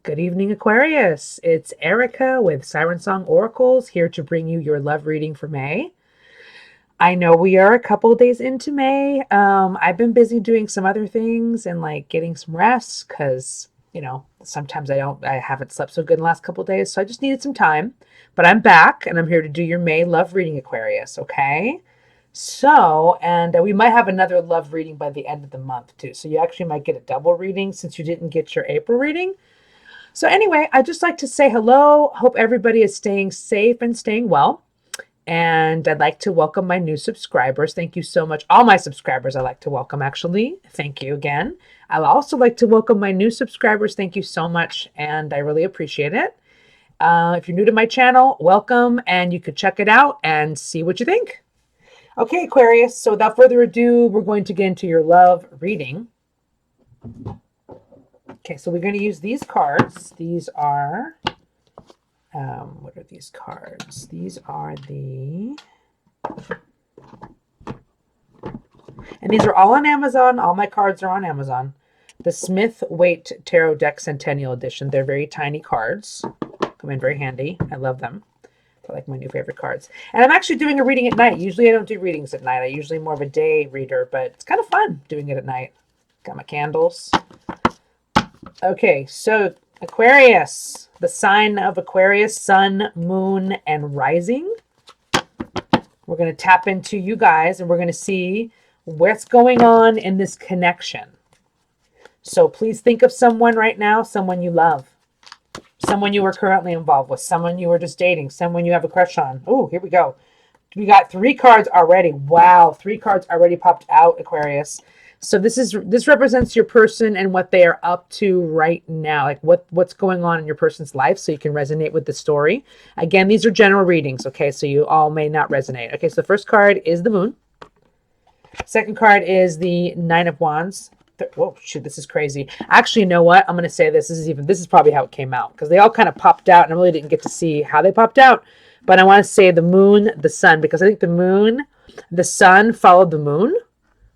Good evening, Aquarius. It's Erica with Siren Song Oracles here to bring you your love reading for May. I know we are a couple of days into May. I've been busy doing some other things and like getting some rest because, sometimes I haven't slept so good in the last couple of days. So I just needed some time. But I'm back and I'm here to do your May love reading, Aquarius, okay? So, and we might have another love reading by the end of the month too. So you actually might get a double reading since you didn't get your April reading. So anyway, I'd just like to say hello. Hope everybody is staying safe and staying well. And I'd like to welcome my new subscribers. Thank you so much. All my subscribers I'd like to welcome, actually. Thank you again. I'd also like to welcome my new subscribers. Thank you so much. And I really appreciate it. If you're new to my channel, welcome. And you could check it out and see what you think. Okay, Aquarius. So without further ado, we're going to get into your love reading. Okay, so we're going to use these cards. These are, what are these cards? These are and these are all on Amazon. All my cards are on Amazon. The Smith Waite Tarot Deck Centennial Edition. They're very tiny cards. Come in very handy. I love them. They're like my new favorite cards. And I'm actually doing a reading at night. Usually I don't do readings at night. I'm usually more of a day reader, but it's kind of fun doing it at night. Got my candles. Okay, so Aquarius, the sign of Aquarius, sun, moon, and rising. We're going to tap into you guys and we're going to see what's going on in this connection. So please think of someone right now, someone you love, someone you are currently involved with, someone you were just dating, someone you have a crush on. Oh, here we go. We got 3 cards already. Wow, 3 cards already popped out, Aquarius. So this represents your person and what they are up to right now, like what's going on in your person's life, so you can resonate with the story. Again, these are general readings, okay? So you all may not resonate. Okay, so the first card is the moon. Second card is the 9 of Wands. Whoa, shoot, this is crazy. Actually, you know what? I'm going to say this. This is probably how it came out because they all kind of popped out and I really didn't get to see how they popped out. But I want to say the moon, the sun, because I think the moon, the sun followed the moon,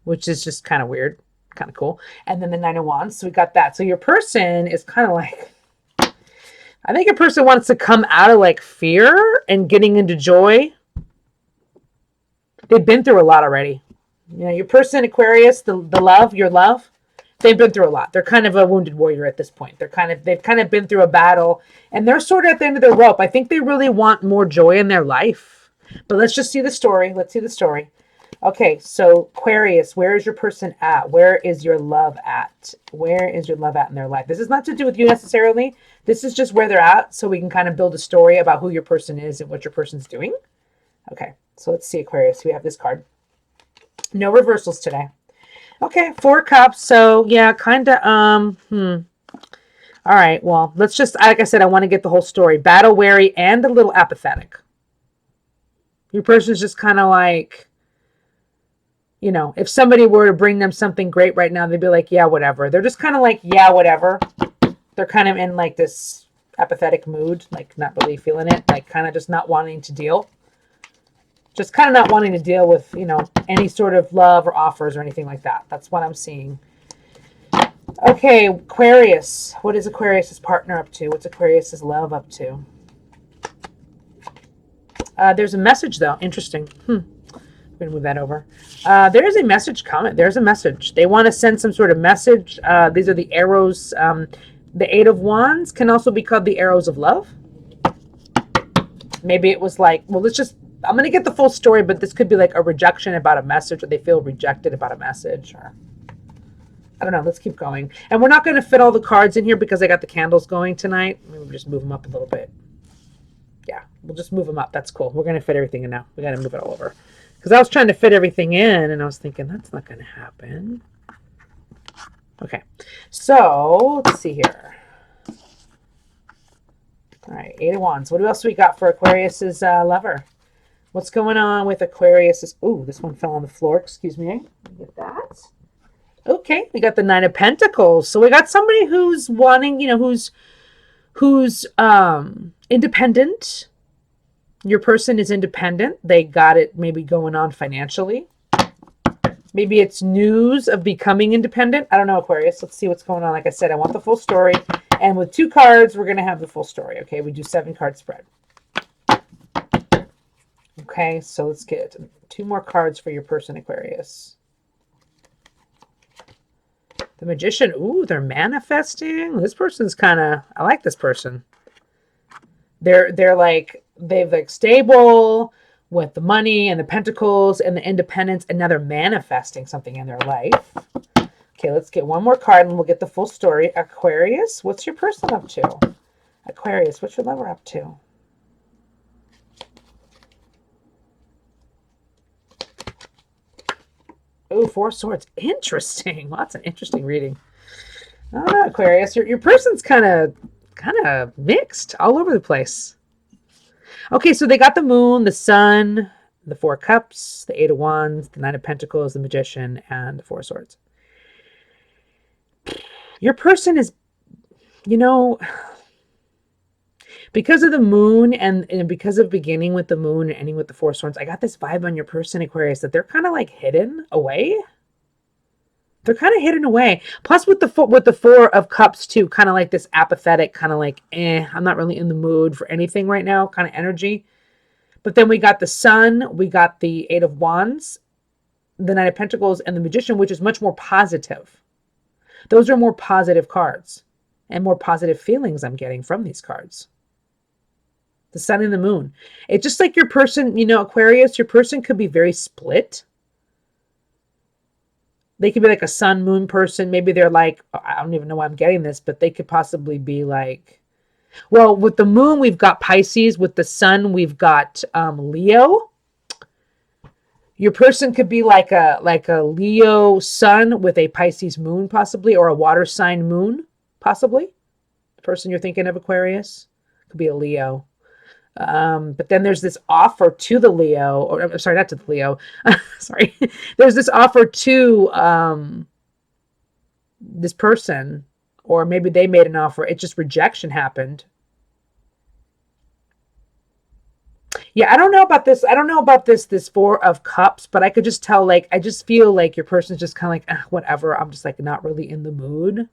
which is just kind of weird, kind of cool. And then the 9 of Wands. So we got that. So your person is kind of like, I think a person wants to come out of like fear and getting into joy. They've been through a lot already. Your person, Aquarius, the love, your love, they've been through a lot. They're kind of a wounded warrior at this point. They've kind of been through a battle and they're sort of at the end of their rope. I think they really want more joy in their life. But let's just see the story. Let's see the story. Okay, so Aquarius, where is your person at? Where is your love at? Where is your love at in their life? This is not to do with you necessarily. This is just where they're at so we can kind of build a story about who your person is and what your person's doing. Okay, so let's see, Aquarius. We have this card. No reversals today. Okay, 4 cups. So, yeah, kind of, All right, well, let's just, like I said, I want to get the whole story. Battle weary and a little apathetic. Your person's just kind of like, if somebody were to bring them something great right now, they'd be like, yeah, whatever. They're just kind of like, yeah, whatever. They're kind of in like this apathetic mood, like not really feeling it, like kind of just not wanting to deal. Just kind of not wanting to deal with, any sort of love or offers or anything like that. That's what I'm seeing. Okay, Aquarius. What is Aquarius's partner up to? What's Aquarius's love up to? There's a message, though. Interesting. We're going to move that over. There's a message comment. There's a message. They want to send some sort of message. These are the arrows. The 8 of Wands can also be called the arrows of love. Maybe it was like, well, I'm going to get the full story, but this could be like a rejection about a message, or they feel rejected about a message, or I don't know. Let's keep going. And we're not going to fit all the cards in here because I got the candles going tonight. Maybe we'll just move them up a little bit. Yeah, we'll just move them up. That's cool. We're going to fit everything in now. We got to move it all over. Because I was trying to fit everything in, and I was thinking, that's not going to happen. Okay, so let's see here. All right, 8 of Wands. What else we got for Aquarius's lover? What's going on with Aquarius's... Ooh, this one fell on the floor. Excuse me. Let me get that. Okay, we got the 9 of Pentacles. So we got somebody who's wanting, who's independent. Your person is independent. They got it maybe going on financially. Maybe it's news of becoming independent. I don't know, Aquarius. Let's see what's going on. Like I said, I want the full story. And with 2 cards, we're going to have the full story. Okay, we do 7-card spread. Okay, so let's get 2 more cards for your person, Aquarius. The Magician. Ooh, they're manifesting. This person's kind of, I like this person. They're like, they've like stable with the money and the pentacles and the independence, and now they're manifesting something in their life. Okay, let's get 1 more card and we'll get the full story. Aquarius, what's your person up to? Aquarius, what's your lover up to? Oh, 4 swords. Interesting. Well, that's an interesting reading. Oh, Aquarius, your person's kind of mixed all over the place. Okay, so they got the moon, the sun, the 4 cups, the 8 of wands, the 9 of pentacles, the magician, and the 4 swords. Your person is, you know, because of the moon and because of beginning with the moon and ending with the 4 swords, I got this vibe on your person, Aquarius, that they're kind of like hidden away. They're kind of hidden away. Plus with the 4 of cups too, kind of like this apathetic, kind of like, I'm not really in the mood for anything right now kind of energy. But then we got the sun, we got the 8 of wands, the 9 of pentacles, and the magician, which is much more positive. Those are more positive cards and more positive feelings I'm getting from these cards. The sun and the moon. It's just like your person, you know, Aquarius, your person could be very split. They could be like a sun moon person. Maybe they're like, I don't even know why I'm getting this, but they could possibly be like, well, with the moon, we've got Pisces. With the sun, we've got Leo. Your person could be like a Leo sun with a Pisces moon, possibly, or a water sign moon, possibly. The person you're thinking of, Aquarius, could be a Leo. But then there's this offer to the Leo, or I'm sorry, not to the Leo. Sorry. There's this offer to this person, or maybe they made an offer. It's just rejection happened. Yeah, I don't know about this. I don't know about this 4 of cups, but I could just tell, like, I just feel like your person's just kind of like, whatever. I'm just like not really in the mood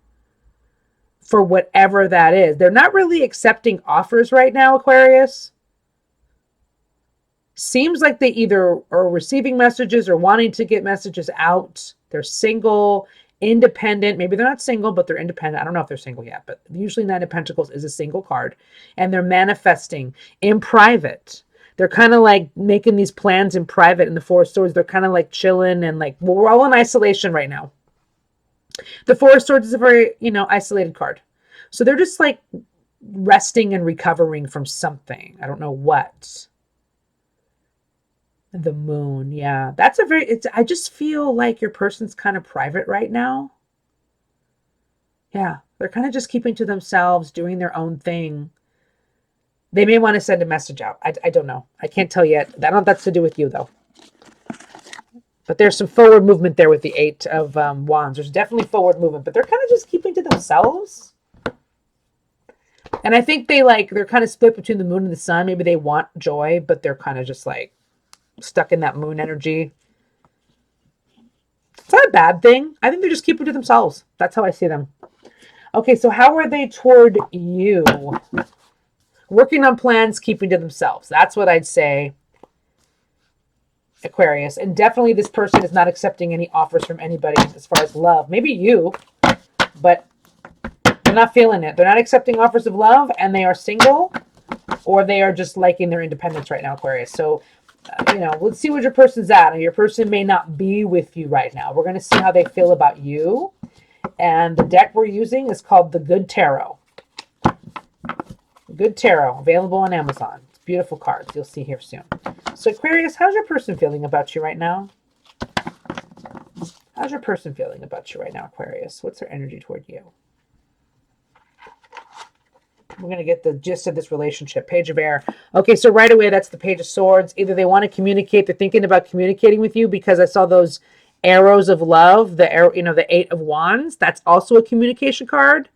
for whatever that is. They're not really accepting offers right now, Aquarius. Seems like they either are receiving messages or wanting to get messages out. They're single, independent. Maybe they're not single, but they're independent. I don't know if they're single yet, but usually 9 of Pentacles is a single card. And they're manifesting in private. They're kind of like making these plans in private. In the 4 swords, they're kind of like chilling and like, well, we're all in isolation right now. The 4 of swords is a very, isolated card. So they're just like resting and recovering from something. I don't know what. The moon. Yeah. That's I just feel like your person's kind of private right now. Yeah. They're kind of just keeping to themselves, doing their own thing. They may want to send a message out. I don't know. I can't tell yet. I don't know if that's to do with you though. But there's some forward movement there with the 8 of wands. There's definitely forward movement, but they're kind of just keeping to themselves. And I think they're kind of split between the moon and the sun. Maybe they want joy, but they're kind of just like stuck in that moon energy. It's not a bad thing. I think they're just keeping to themselves. That's how I see them. Okay, so how are they toward you? Working on plans, keeping to themselves. That's what I'd say, Aquarius. And definitely this person is not accepting any offers from anybody as far as love. Maybe you, but they're not feeling it. They're not accepting offers of love, and they are single, or they are just liking their independence right now, Aquarius. So, let's see what your person's at. And your person may not be with you right now. We're going to see how they feel about you. And the deck we're using is called the Good Tarot. Good Tarot, available on Amazon. It's beautiful cards. You'll see here soon. So Aquarius, how's your person feeling about you right now? How's your person feeling about you right now, Aquarius? What's their energy toward you? We're going to get the gist of this relationship. Page of Air. Okay, so right away, that's the Page of Swords. Either they want to communicate, they're thinking about communicating with you, because I saw those arrows of love, the 8 of Wands. That's also a communication card.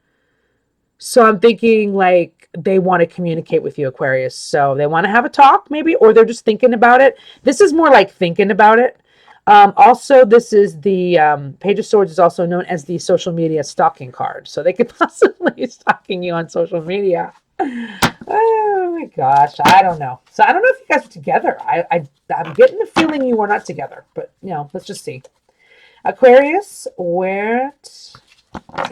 So I'm thinking like they want to communicate with you, Aquarius. So they want to have a talk maybe, or they're just thinking about it. This is more like thinking about it. Also, this is the Page of Swords is also known as the social media stalking card. So they could possibly be stalking you on social media. Oh my gosh, I don't know. So I don't know if you guys are together. I'm getting the feeling you are not together, but let's just see. Aquarius, what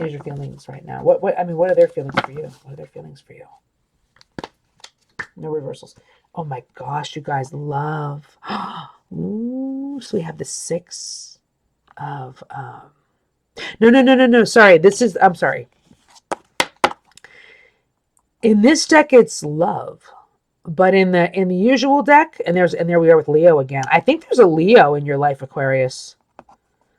is your feelings right now? What are their feelings for you? What are their feelings for you? No reversals. Oh my gosh, you guys, love. Ooh, so we have the 6 of no. Sorry, I'm sorry. In this deck, it's love, but in the usual deck, and there we are with Leo again. I think there's a Leo in your life, Aquarius.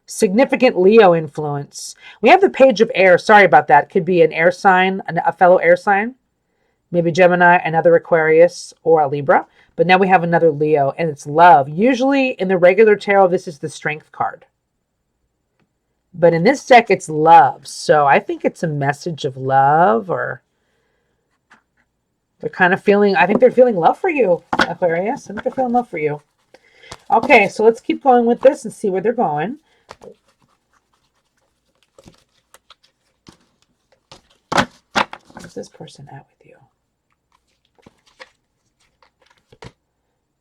Significant Leo influence. We have the Page of Air. Sorry about that. Could be an air sign, a fellow air sign. Maybe Gemini, another Aquarius, or a Libra. But now we have another Leo, and it's love. Usually in the regular tarot, this is the Strength card. But in this deck, it's love. So I think it's a message of love, or they're kind of feeling, I think they're feeling love for you, Aquarius. I think they're feeling love for you. Okay, so let's keep going with this and see where they're going. Where's this person at with you?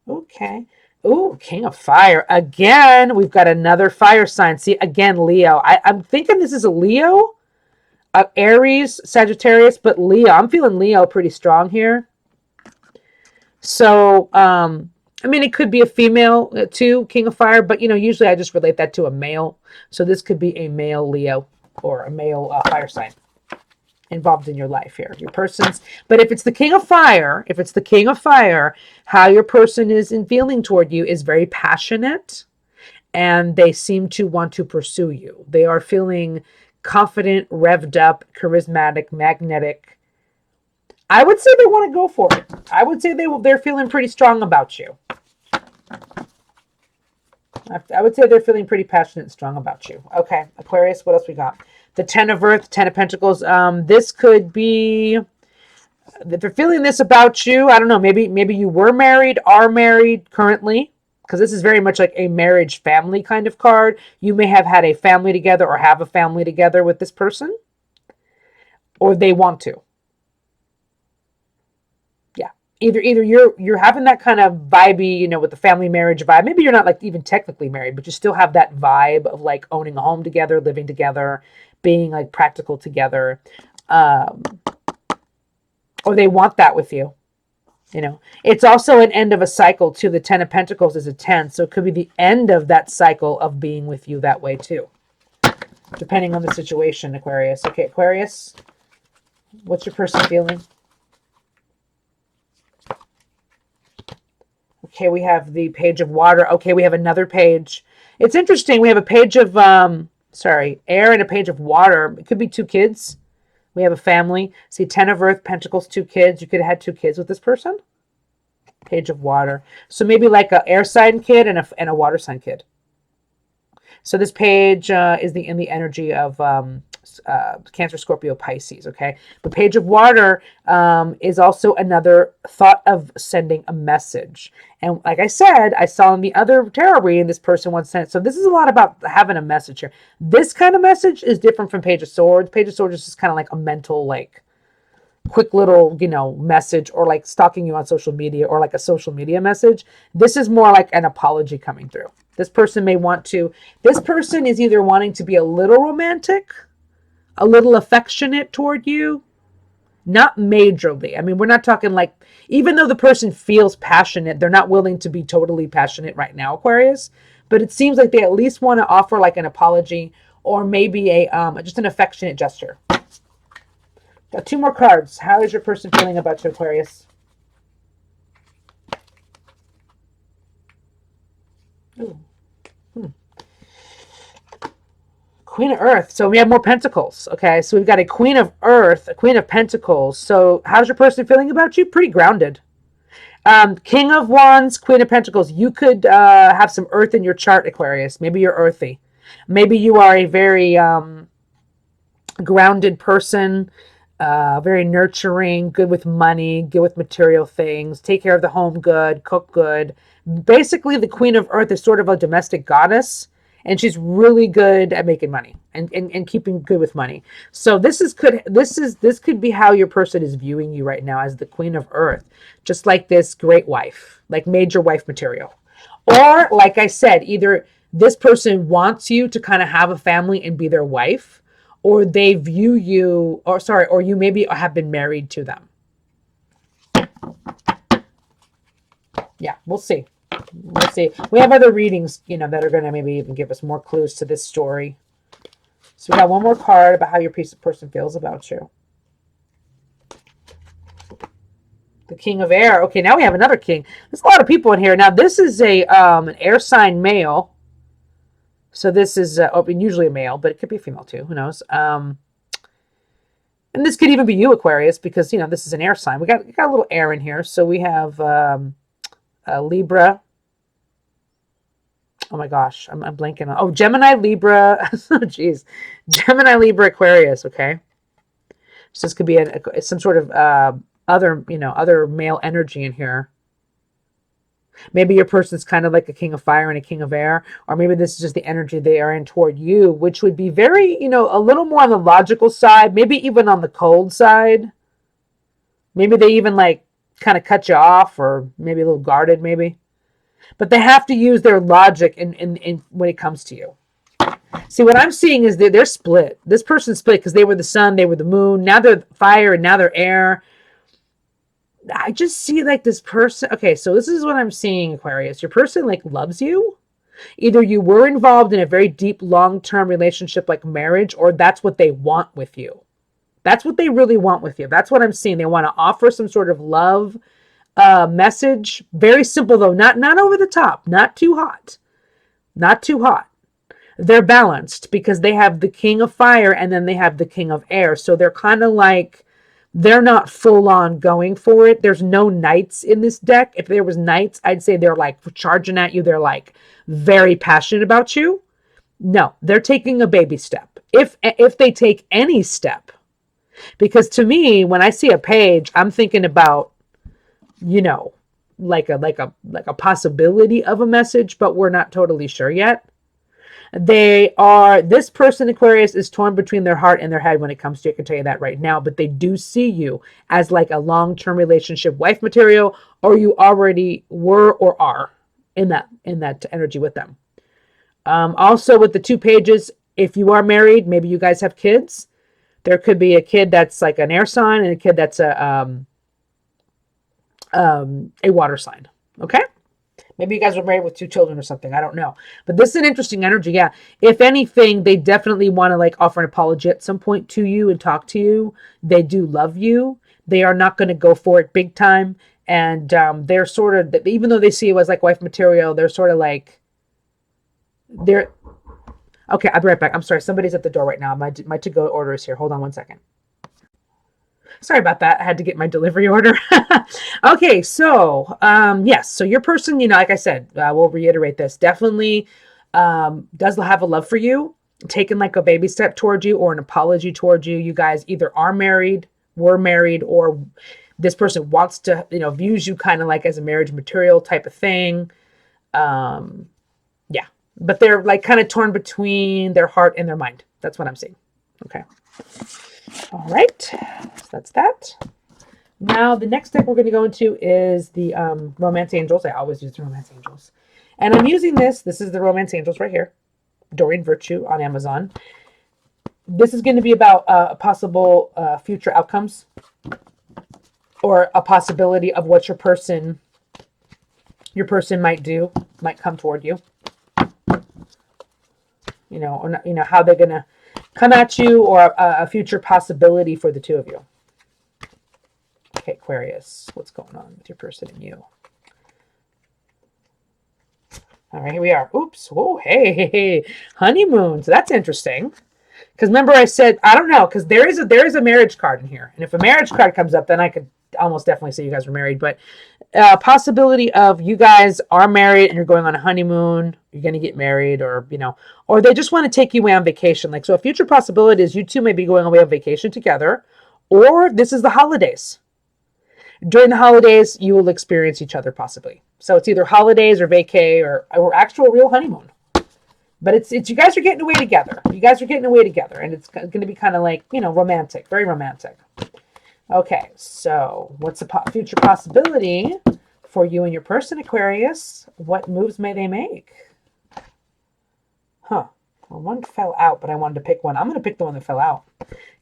Okay. Ooh, King of Fire. Again, we've got another fire sign. See, again, Leo. I'm thinking this is a Leo, Aries, Sagittarius, but Leo. I'm feeling Leo pretty strong here. So, it could be a female too, King of Fire, but, usually I just relate that to a male. So this could be a male Leo or a male fire sign involved in your life here, your person's. But if it's the King of Fire, how your person is in feeling toward you is very passionate, and they seem to want to pursue you. They are feeling confident, revved up, charismatic, magnetic. I would say they want to go for it. I would say they're feeling pretty strong about you. I would say they're feeling pretty passionate and strong about you. Okay, Aquarius, what else we got? The 10 of Earth, 10 of Pentacles. This could be, if they're feeling this about you, I don't know, maybe you were married, are married currently, because this is very much like a marriage family kind of card. You may have had a family together or have a family together with this person, or they want to. Either you're having that kind of vibey, with the family marriage vibe. Maybe you're not like even technically married, but you still have that vibe of like owning a home together, living together, being like practical together. Or they want that with you. It's also an end of a cycle too. The 10 of Pentacles is a 10. So it could be the end of that cycle of being with you that way too. Depending on the situation, Aquarius. Okay, Aquarius, what's your person feeling? Okay, we have the Page of Water. Okay, we have another page. It's interesting. We have a page of, air and a page of water. It could be 2 kids. We have a family. See, 10 of Earth, Pentacles, 2 kids. You could have had 2 kids with this person. Page of Water. So maybe like an air sign kid and a water sign kid. So this page is in the energy of Cancer, Scorpio, Pisces. Okay, the Page of Water is also another thought of sending a message. And like I said, I saw in the other tarot reading, this person once sent. So this is a lot about having a message here. This kind of message is different from Page of Swords. Page of Swords is just kind of like a mental, like quick little, message, or like stalking you on social media, or like a social media message. This is more like an apology coming through. This person is either wanting to be a little romantic, a little affectionate toward you, not majorly. We're not talking like, even though the person feels passionate, they're not willing to be totally passionate right now, Aquarius. But it seems like they at least want to offer like an apology, or maybe just an affectionate gesture. Got 2 more cards. How is your person feeling about you, Aquarius? Ooh. Queen of Earth. So we have more Pentacles. Okay, so we've got a Queen of Earth, a Queen of Pentacles. So how's your person feeling about you? Pretty grounded. King of Wands, Queen of Pentacles. You could have some earth in your chart, Aquarius. Maybe you're earthy. Maybe you are a very grounded person. very nurturing, good with money, good with material things, take care of the home good, cook good. Basically, the Queen of Earth is sort of a domestic goddess, and she's really good at making money and keeping good with money. So this could be how your person is viewing you right now, as the Queen of Earth, just like this great wife, like major wife material. Or like I said, either this person wants you to kind of have a family and be their wife, or they view you, or you maybe have been married to them. Yeah, we'll see. We'll see. We have other readings, that are going to maybe even give us more clues to this story. So we got one more card about how your person feels about you. The King of Air. Okay, now we have another king. There's a lot of people in here. Now this is an air sign male. So this is usually a male, but it could be a female too. Who knows? And this could even be you, Aquarius, because this is an air sign. We got a little air in here. So we have Libra. Oh my gosh, I'm blanking on. Oh, Gemini, Libra. Oh, geez, Gemini, Libra, Aquarius. Okay, so this could be some sort of other male energy in here. Maybe your person's kind of like a king of fire and a king of air, or maybe this is just the energy they are in toward you, which would be very, a little more on the logical side, maybe even on the cold side. Maybe they even like kind of cut you off, or maybe a little guarded, maybe. But they have to use their logic in when it comes to you. See, what I'm seeing is they're split. This person's split because they were the sun, they were the moon. Now they're fire and now they're air. I just see like this person. Okay, so this is what I'm seeing, Aquarius. Your person like loves you. Either you were involved in a very deep, long-term relationship like marriage, or that's what they want with you. That's what they really want with you. That's what I'm seeing. They want to offer some sort of love message. Very simple though, not over the top, not too hot. Not too hot. They're balanced because they have the King of Fire and then they have the King of Air. So they're kind of like, they're not full on going for it. There's no knights in this deck. If there was knights, I'd say they're like charging at you. They're like very passionate about you. No, they're taking a baby step. If they take any step, because to me, when I see a page, I'm thinking about, like a possibility of a message, but we're not totally sure yet. This person, Aquarius, is torn between their heart and their head when it comes to you. I can tell you that right now, but they do see you as like a long-term relationship wife material, or you already were or are in that energy with them. Also with the 2 pages, if you are married, maybe you guys have kids. There could be a kid that's like an air sign and a kid that's a water sign. Okay. Maybe you guys were married with 2 children or something. I don't know. But this is an interesting energy. Yeah. If anything, they definitely want to like offer an apology at some point to you and talk to you. They do love you. They are not going to go for it big time. And they're sort of, even though they see you as like wife material, they're sort of like, okay, I'll be right back. I'm sorry. Somebody's at the door right now. My to-go order is here. Hold on one second. Sorry about that. I had to get my delivery order. Okay, so yes. So your person, like I said, we'll reiterate this. Definitely does have a love for you, taking like a baby step towards you or an apology towards you. You guys either are married, were married, or this person wants to, views you kind of like as a marriage material type of thing. Yeah, but they're like kind of torn between their heart and their mind. That's what I'm seeing. Okay. All right, so that's that. Now, the next deck we're going to go into is the Romance Angels. I always use the Romance Angels. And I'm using this. This is the Romance Angels right here. Doreen Virtue on Amazon. This is going to be about possible future outcomes, or a possibility of what your person might come toward you. Or how they're going to come at you, or a future possibility for the 2 of you. Okay, Aquarius, what's going on with your person and you? All right, here we are. Oops. Oh, hey. Honeymoon. So that's interesting. Because remember I said, I don't know, because there is a marriage card in here. And if a marriage card comes up, then I could almost definitely say you guys were married. But possibility of you guys are married and you're going on a honeymoon, you're going to get married, or, or they just want to take you away on vacation. Like, so a future possibility is you two may be going away on vacation together, or this is the holidays. During the holidays, you will experience each other possibly. So it's either holidays or vacay or actual real honeymoon. But it's you guys are getting away together. You guys are getting away together, and it's going to be kind of like, romantic, very romantic. Okay, so what's a future possibility for you and your person, Aquarius? What moves may they make? Well, one fell out, but I wanted to pick one. I'm going to pick the one that fell out.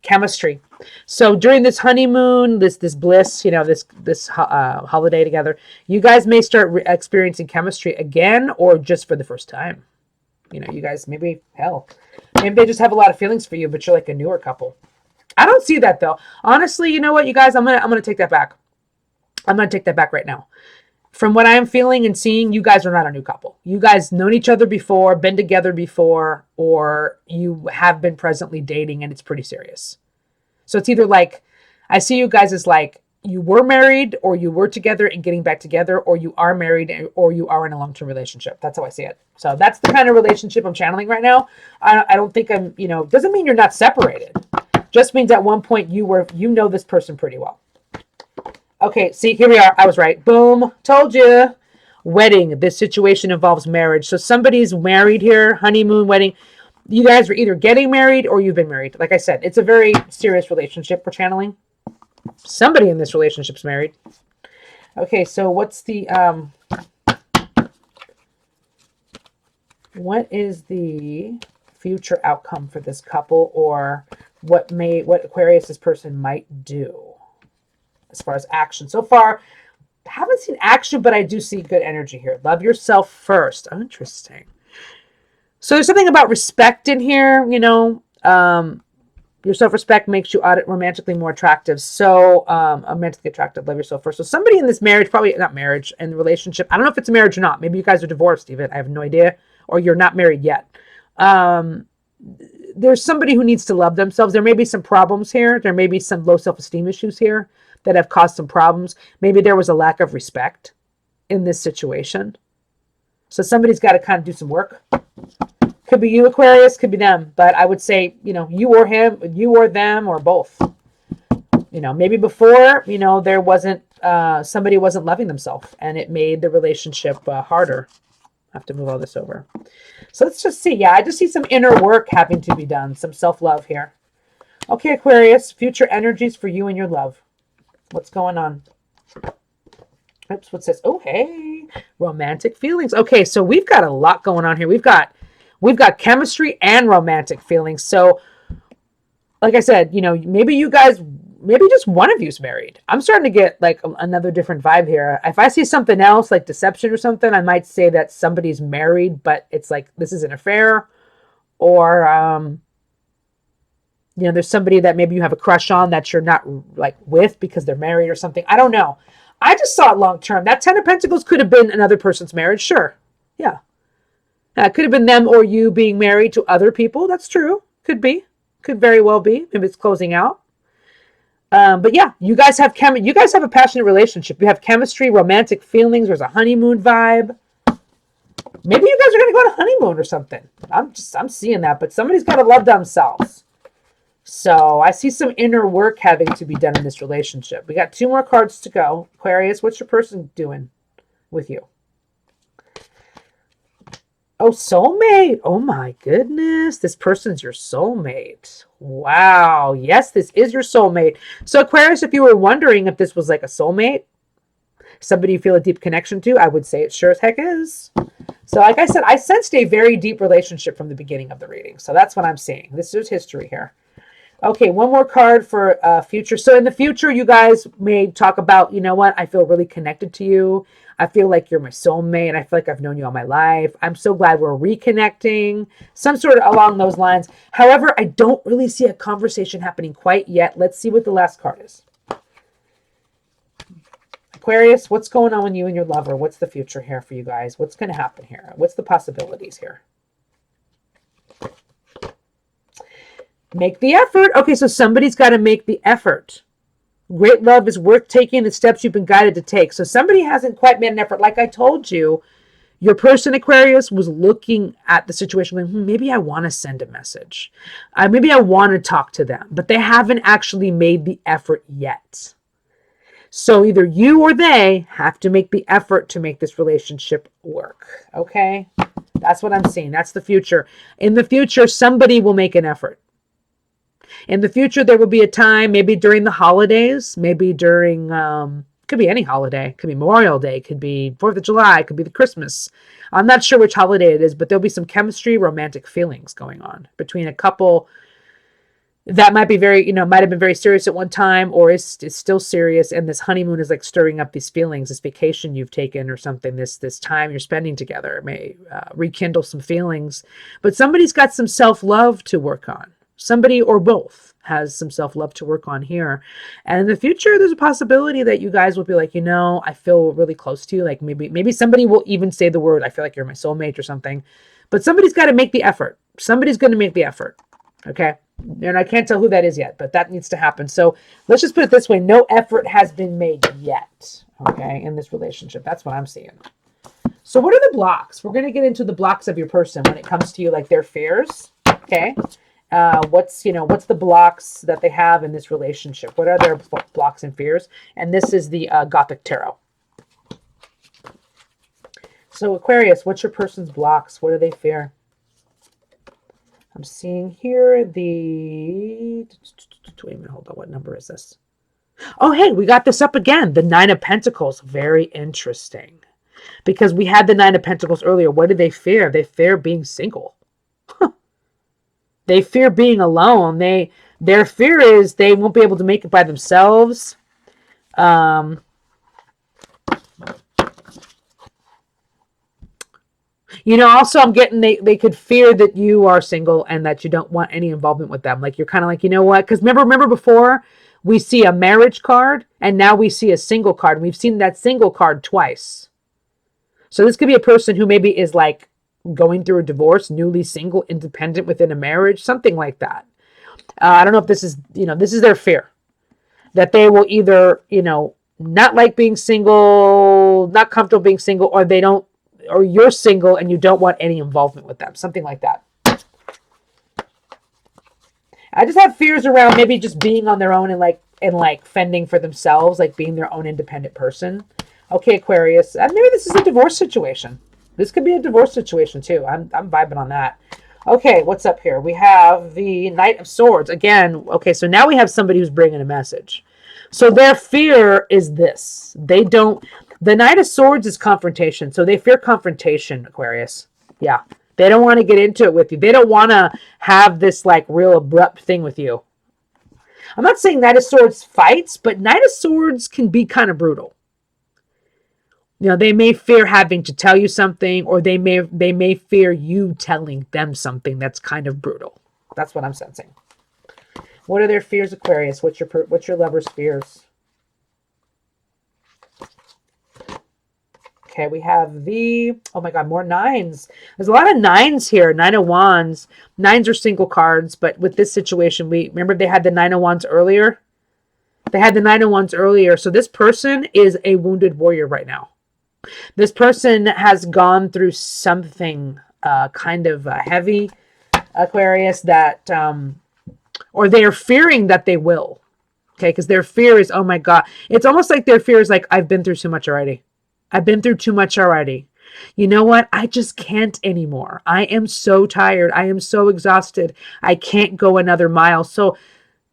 Chemistry. So during this honeymoon, this bliss, this holiday together, you guys may start experiencing chemistry again, or just for the first time. You guys maybe they just have a lot of feelings for you, but you're like a newer couple. I don't see that though. Honestly, you know what, you guys, I'm gonna take that back. I'm gonna take that back right now. From what I'm feeling and seeing, you guys are not a new couple. You guys known each other before, been together before, or you have been presently dating and it's pretty serious. So it's either like, I see you guys as like, you were married or you were together and getting back together, or you are married or you are in a long-term relationship. That's how I see it. So that's the kind of relationship I'm channeling right now. I don't think I'm, doesn't mean you're not separated. Just means at one point you know this person pretty well. Okay, see, here we are. I was right. Boom. Told you. Wedding. This situation involves marriage. So somebody's married here, honeymoon, wedding. You guys are either getting married or you've been married. Like I said, it's a very serious relationship we're channeling. Somebody in this relationship's married. Okay, so what is the future outcome for this couple, or what Aquarius's person might do as far as action? So far, I haven't seen action, but I do see good energy here. Love yourself first. Oh, interesting. So there's something about respect in here, your self-respect makes you romantically more attractive. So, romantically attractive, love yourself first. So somebody in this marriage, probably not marriage, in the relationship, I don't know if it's a marriage or not. Maybe you guys are divorced even. I have no idea. Or you're not married yet. There's somebody who needs to love themselves. There may be some problems here. There may be some low self-esteem issues here that have caused some problems. Maybe there was a lack of respect in this situation. So somebody's got to kind of do some work. Could be you, Aquarius, could be them. But I would say, you or him, you or them, or both. Maybe before, there wasn't, somebody wasn't loving themselves, and it made the relationship harder. I have to move all this over. So let's just see. Yeah, I just see some inner work having to be done. Some self-love here. Okay, Aquarius, future energies for you and your love. What's going on? Oops, what's this? Oh, hey, romantic feelings. Okay, so we've got a lot going on here. We've got chemistry and romantic feelings. So, like I said, maybe you guys, maybe just one of you's married. I'm starting to get like another different vibe here. If I see something else like deception or something, I might say that somebody's married, but it's like this is an affair, or there's somebody that maybe you have a crush on that you're not like with because they're married or something. I don't know. I just saw it long term. That 10 of Pentacles could have been another person's marriage. Sure. Yeah. It could have been them or you being married to other people. That's true. Could be. Could very well be. Maybe it's closing out. But yeah, you guys have a passionate relationship. You have chemistry, romantic feelings. There's a honeymoon vibe. Maybe you guys are going to go on a honeymoon or something. I'm seeing that, but somebody's got to love themselves. So I see some inner work having to be done in this relationship. We got 2 more cards to go. Aquarius, what's your person doing with you? Oh, soulmate. Oh my goodness. This person's your soulmate. Wow. Yes, this is your soulmate. So Aquarius, if you were wondering if this was like a soulmate, somebody you feel a deep connection to, I would say it sure as heck is. So like I said, I sensed a very deep relationship from the beginning of the reading. So that's what I'm seeing. This is history here. Okay, one more card for future. So in the future, you guys may talk about, you know what, I feel really connected to you. I feel like you're my soulmate. I feel like I've known you all my life. I'm so glad we're reconnecting. Some sort of along those lines. However, I don't really see a conversation happening quite yet. Let's see what the last card is. Aquarius, what's going on with you and your lover? What's the future here for you guys? What's going to happen here? What's the possibilities here? Make the effort. Okay, so somebody's got to make the effort. Great love is worth taking the steps you've been guided to take. So somebody hasn't quite made an effort. Like I told you, Your person, Aquarius, was looking at the situation going, maybe I want to send a message. Maybe I want to talk to them, but they haven't actually made the effort yet. So either you or they have to make the effort to make this relationship work. Okay? That's what I'm seeing. That's the future. In the future, somebody will make an effort. In the future, there will be a time, maybe during the holidays, maybe during, could be any holiday. Could be Memorial Day. Could be 4th of July. Could be the Christmas. I'm not sure which holiday it is, but there'll be some chemistry, romantic feelings going on between a couple that might be very, might have been very serious at one time, or is still serious. And this honeymoon is like stirring up these feelings, this vacation you've taken or something, this time you're spending together may rekindle some feelings. But somebody's got some self-love to work on. Somebody or both has some self-love to work on here. And in the future, there's a possibility that you guys will be like, I feel really close to you. Like maybe somebody will even say the word, I feel like you're my soulmate or something. But somebody's got to make the effort. Somebody's going to make the effort. Okay. And I can't tell who that is yet, but that needs to happen. So let's just put it this way. No effort has been made yet. Okay. In this relationship. That's what I'm seeing. So what are the blocks? We're going to get into the blocks of your person when it comes to you, like their fears. Okay. What's the blocks that they have in this relationship? What are their blocks and fears? And this is the Gothic Tarot. So Aquarius, what's your person's blocks? What do they fear? I'm seeing here wait a minute, hold on. What number is this? Oh, hey, we got this up again. The 9 of Pentacles. Very interesting. Because we had the 9 of Pentacles earlier. What do they fear? They fear being single. They fear being alone. Their fear is they won't be able to make it by themselves. Also I'm getting they could fear that you are single and that you don't want any involvement with them. Like you're kind of like, you know what? Because remember before we see a marriage card and now we see a single card. We've seen that single card twice. So this could be a person who maybe is like going through a divorce, newly single, independent within a marriage, something like that. I don't know if this is, this is their fear. That they will either, not like being single, not comfortable being single, or you're single and you don't want any involvement with them. Something like that. I just have fears around maybe just being on their own and fending for themselves, like being their own independent person. Okay, Aquarius. Maybe this is a divorce situation. This could be a divorce situation too. I'm vibing on that. Okay, what's up here? We have the Knight of Swords. Again, okay, so now we have somebody who's bringing a message. So their fear is this. The Knight of Swords is confrontation. So they fear confrontation, Aquarius. Yeah. They don't want to get into it with you. They don't want to have this like real abrupt thing with you. I'm not saying Knight of Swords fights, but Knight of Swords can be kind of brutal. They may fear having to tell you something, or they may fear you telling them something that's kind of brutal. That's what I'm sensing. What are their fears, Aquarius? What's your lover's fears? Okay, we have oh my God, more 9s. There's a lot of 9s here. 9 of Wands. 9s are single cards, but with this situation, remember they had the 9 of Wands earlier? They had the 9 of Wands earlier. So this person is a wounded warrior right now. This person has gone through something kind of heavy, Aquarius, that, or they're fearing that they will. Okay, because their fear is, oh my God. It's almost like their fear is like, I've been through too much already. I've been through too much already. You know what? I just can't anymore. I am so tired. I am so exhausted. I can't go another mile. So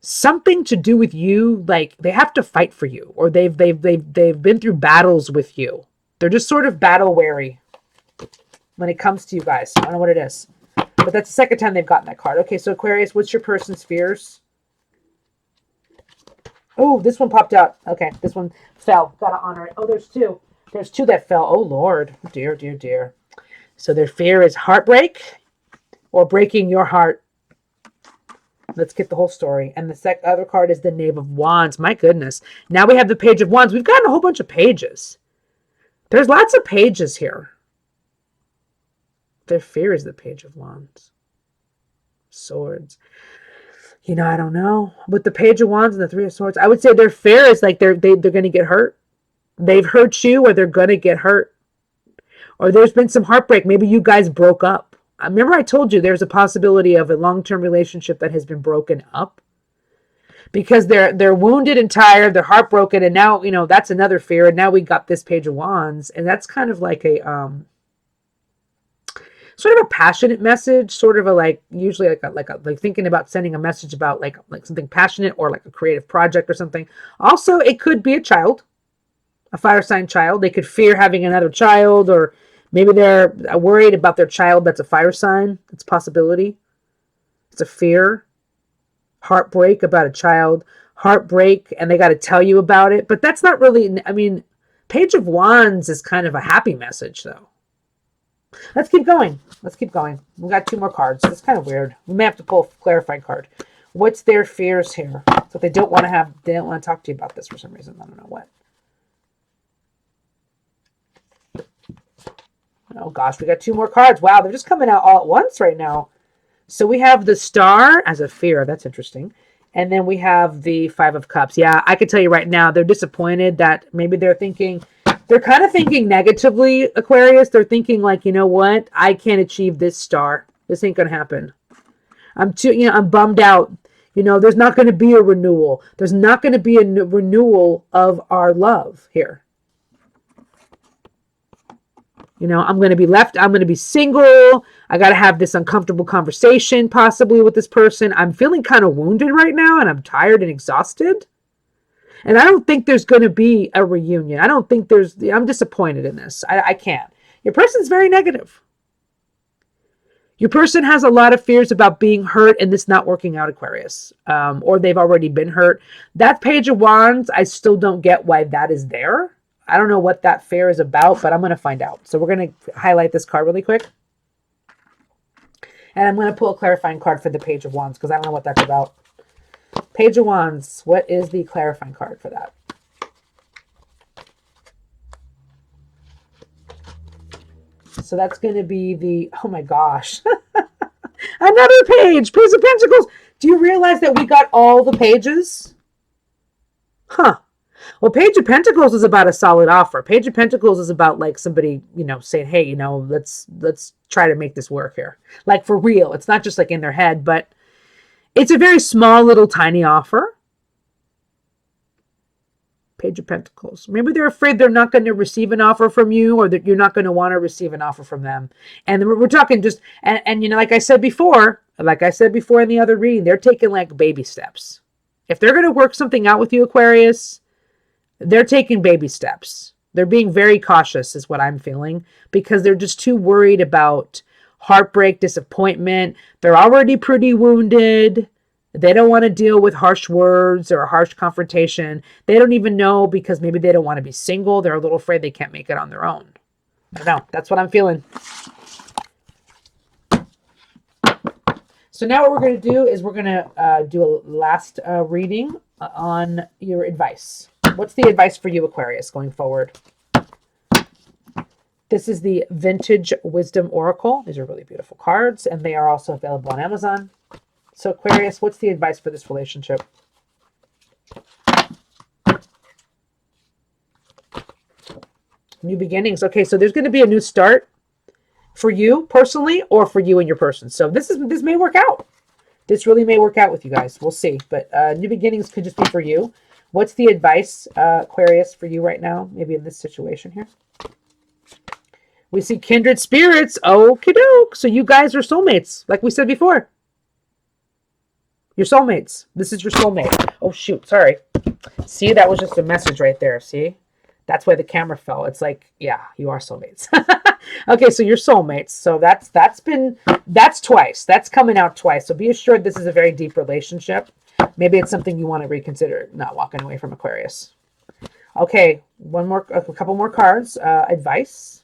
something to do with you, like they have to fight for you, or they've been through battles with you. They're just sort of battle weary when it comes to you guys. I don't know what it is, but that's the second time they've gotten that card. Okay, so Aquarius, what's your person's fears? Oh, this one popped out. Okay, this one fell. Gotta honor it. Oh, there's 2. There's 2 that fell. Oh, Lord. Dear, dear, dear. So their fear is heartbreak or breaking your heart. Let's get the whole story. And the other card is the Knave of Wands. My goodness. Now we have the Page of Wands. We've gotten a whole bunch of pages. There's lots of pages here. Their fear is the Page of Wands. Swords. I don't know. With the Page of Wands and the 3 of Swords, I would say their fear is like they're going to get hurt. They've hurt you, or they're going to get hurt. Or there's been some heartbreak. Maybe you guys broke up. Remember I told you there's a possibility of a long-term relationship that has been broken up because they're wounded and tired, they're heartbroken, and now, you know, that's another fear. And now we got this Page of Wands, and that's kind of like a sort of a passionate message, sort of a usually like thinking about sending a message about like something passionate or like a creative project or something. Also, it could be a child, a fire sign child. They could fear having another child, or maybe they're worried about their child that's a fire sign. It's a possibility. It's a fear. Heartbreak about a child. Heartbreak, and they got to tell you about it. But that's not really, I mean, Page of Wands is kind of a happy message, though. Let's keep going. Let's keep going. We got 2 more cards. It's kind of weird. We may have to pull a clarifying card. What's their fears here? So they don't want to have, they don't want to talk to you about this for some reason. I don't know what. Oh gosh, we got 2 more cards. Wow, they're just coming out all at once right now. So we have the Star as a fear. That's interesting. And then we have the 5 of Cups. Yeah, I can tell you right now, they're disappointed that maybe they're thinking, they're kind of thinking negatively, Aquarius. They're thinking like, you know what? I can't achieve this Star. This ain't going to happen. I'm bummed out. You know, there's not going to be a renewal. There's not going to be a renewal of our love here. You know, I'm going to be left. I'm going to be single. I got to have this uncomfortable conversation possibly with this person. I'm feeling kind of wounded right now, and I'm tired and exhausted. And I don't think there's going to be a reunion. I don't think I'm disappointed in this. I can't. Your person's very negative. Your person has a lot of fears about being hurt and this not working out, Aquarius. Or they've already been hurt. That Page of Wands, I still don't get why that is there. I don't know what that fear is about, but I'm going to find out. So we're going to highlight this card really quick. And I'm going to pull a clarifying card for the Page of Wands because I don't know what that's about. Page of Wands, what is the clarifying card for that? So that's going to be the, oh my gosh, another page, Page of Pentacles. Do you realize that we got all the pages? Huh. Well, Page of Pentacles is about a solid offer. Page of Pentacles is about like somebody, you know, saying, hey, you know, let's try to make this work here. Like for real. It's not just like in their head, but it's a very small, little, tiny offer. Page of Pentacles. Maybe they're afraid they're not going to receive an offer from you, or that you're not going to want to receive an offer from them. And we're talking just, and you know, like I said before in the other reading, they're taking like baby steps. If they're going to work something out with you, Aquarius, they're taking baby steps. They're being very cautious is what I'm feeling, because they're just too worried about heartbreak, disappointment. They're already pretty wounded. They don't want to deal with harsh words or a harsh confrontation. They don't even know, because maybe they don't want to be single. They're a little afraid they can't make it on their own. I don't know. That's what I'm feeling. So now what we're going to do is we're going to do a last reading on your advice. What's the advice for you, Aquarius, going forward? This is the Vintage Wisdom Oracle. These are really beautiful cards, and they are also available on Amazon. So Aquarius, what's the advice for this relationship? New beginnings. Okay, so there's going to be a new start for you personally, or for you and your person. So this may work out. This really may work out with you guys. We'll see. But new beginnings could just be for you. What's the advice, Aquarius, for you right now? Maybe in this situation here. We see kindred spirits. Okie doke. So you guys are soulmates, like we said before. You're soulmates. This is your soulmate. Oh, shoot. Sorry. See, that was just a message right there. See? That's why the camera fell. It's like, yeah, you are soulmates. Okay, so you're soulmates. So that's twice. That's coming out twice. So be assured this is a very deep relationship. Maybe it's something you want to reconsider, not walking away from, Aquarius. Okay, a couple more cards. Advice.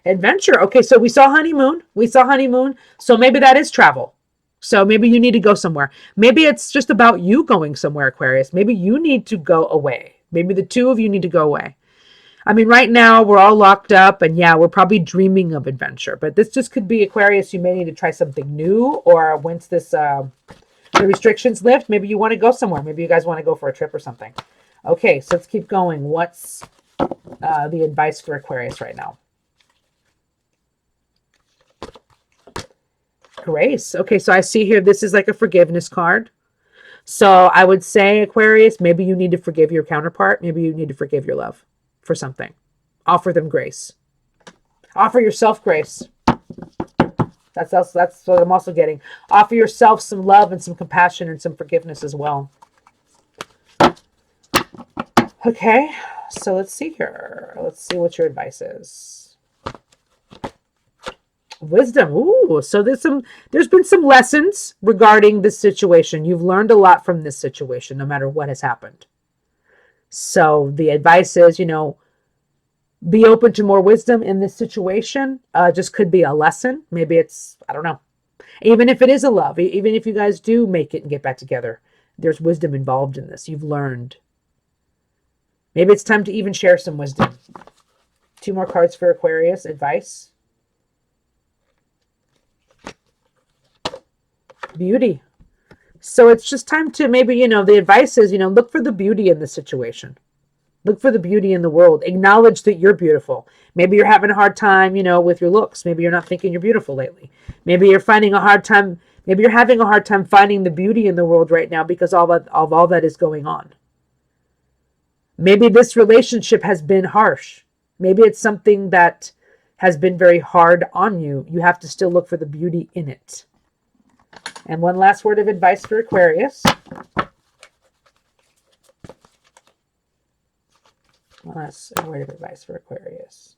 Adventure. Okay, so we saw honeymoon. So maybe that is travel. So maybe you need to go somewhere. Maybe it's just about you going somewhere, Aquarius. Maybe you need to go away. Maybe the two of you need to go away. I mean, right now we're all locked up, and yeah, we're probably dreaming of adventure. But this just could be, Aquarius, you may need to try something new, or once the restrictions lift, maybe you want to go somewhere. Maybe you guys want to go for a trip or something. Okay, so let's keep going. What's the advice for Aquarius right now. Grace. Okay, so I see here this is like a forgiveness card. So I would say, Aquarius, maybe you need to forgive your counterpart. Maybe you need to forgive your love for something. Offer them grace. Offer yourself grace. That's what I'm also getting. Offer yourself some love and some compassion and some forgiveness as well. Okay, so let's see here. Let's see what your advice is. Wisdom. Ooh, so there's been some lessons regarding this situation. You've learned a lot from this situation, no matter what has happened. So the advice is, be open to more wisdom in this situation. Just could be a lesson. Maybe it's, I don't know. Even if it is a love, even if you guys do make it and get back together, there's wisdom involved in this. You've learned. Maybe it's time to even share some wisdom. 2 more cards for Aquarius. Advice. Beauty. So it's just time to maybe, the advice is, look for the beauty in the situation. Look for the beauty in the world. Acknowledge that you're beautiful. Maybe you're having a hard time, with your looks. Maybe you're not thinking you're beautiful lately. Maybe you're finding a hard time. Maybe you're having a hard time finding the beauty in the world right now because of all that is going on. Maybe this relationship has been harsh. Maybe it's something that has been very hard on you. You have to still look for the beauty in it. And one last word of advice for Aquarius. Last word of advice for Aquarius.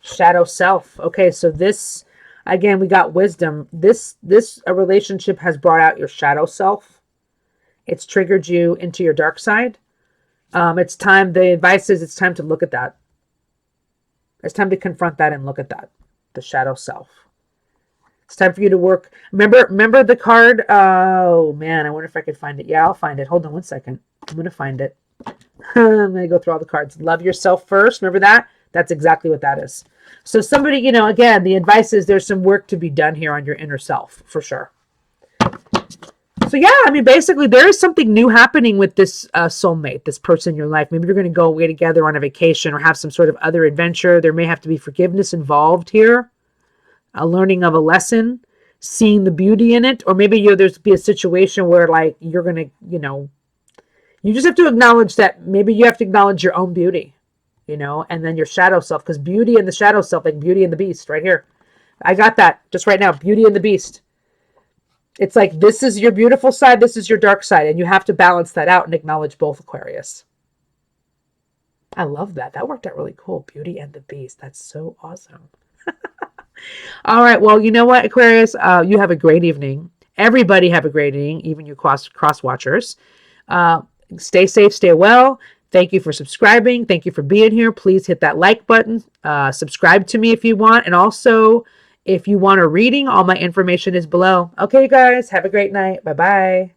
Shadow self. Okay, so this, again, we got wisdom. This a relationship has brought out your shadow self. It's triggered you into your dark side. It's time, the advice is it's time to look at that. It's time to confront that and look at that. The shadow self. It's time for you to work. Remember the card? Oh man, I wonder if I could find it. Yeah, I'll find it. Hold on one second. I'm going to find it. I'm going to go through all the cards. Love yourself first. Remember that? That's exactly what that is. So somebody, again, the advice is there's some work to be done here on your inner self, for sure. So yeah, basically there is something new happening with this soulmate, this person in your life. Maybe you're going to go away together on a vacation or have some sort of other adventure. There may have to be forgiveness involved here, a learning of a lesson, seeing the beauty in it, or maybe there's be a situation where like you're going to, you just have to acknowledge that maybe you have to acknowledge your own beauty, and then your shadow self, because beauty and the shadow self, like Beauty and the Beast right here. I got that just right now. Beauty and the Beast. It's like, this is your beautiful side. This is your dark side. And you have to balance that out and acknowledge both, Aquarius. I love that. That worked out really cool. Beauty and the Beast. That's so awesome. All right. Well, you know what, Aquarius? You have a great evening. Everybody have a great evening, even you cross watchers. Stay safe, stay well. Thank you for subscribing. Thank you for being here. Please hit that like button. Subscribe to me if you want. And also, if you want a reading, all my information is below. Okay, guys, have a great night. Bye-bye.